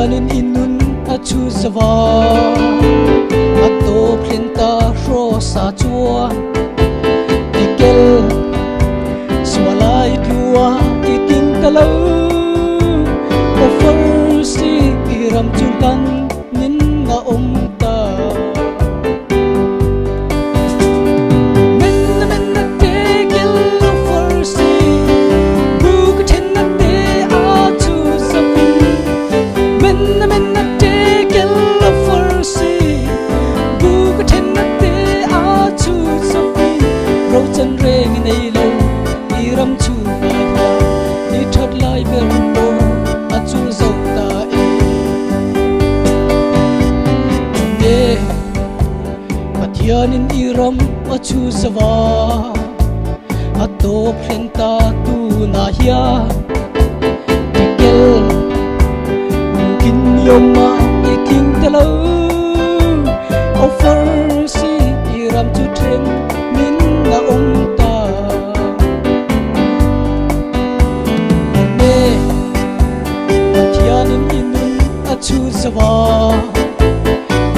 Pathianin inun achu zawa Ato plinta rosa chua Tikel swalay tua iting talaw Offer si iram chulkan nin nga omta chân reng nei lo iram chu ba ya ni thot lai ber po achul zau ta ne pathianin iram achu zawa ato phlenta tu na ya tikel kin yoma iking telo offer si iram chu them min na omta ne pathianin inun achu zawa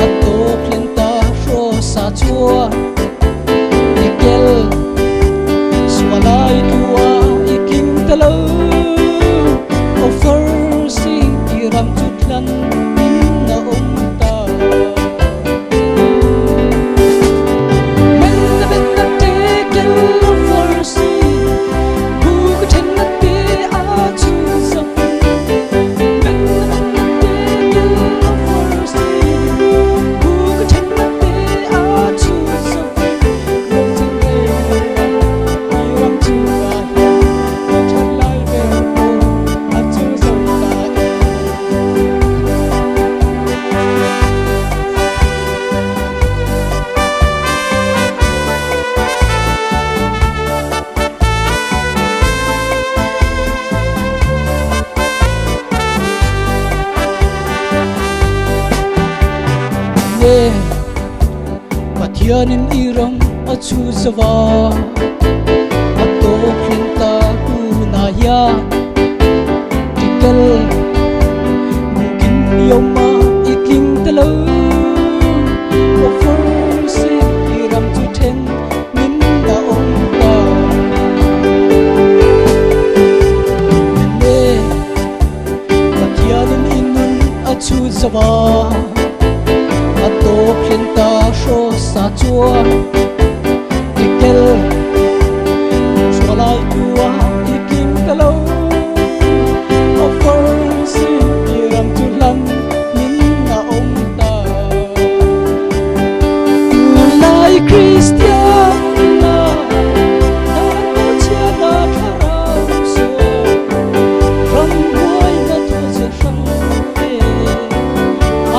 ato plinta rosa chua tikel swalay tua iking talo offer si iram chutlan min na omta Pathianin iram achu zawa ato plinta tu na ya tikel mungkin yoma iking telo offer si iram tu ten min da omta ne pathianin inun achu zawa ato plinta rosa chua tikel swalay tua iking talo offer si iram tulan min na omta ulay Christian na ano siya na karaw so rambuay na to sa rambuay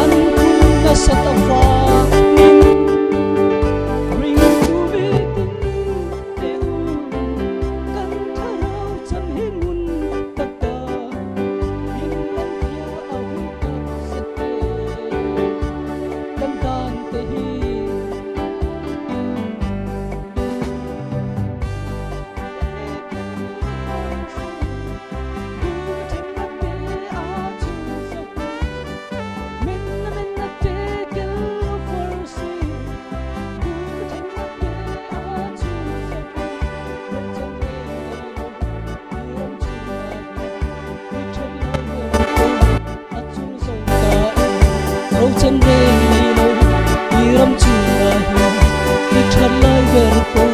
ankun na sa tafa chân rê lo iram chu na hi ni thad lai ver po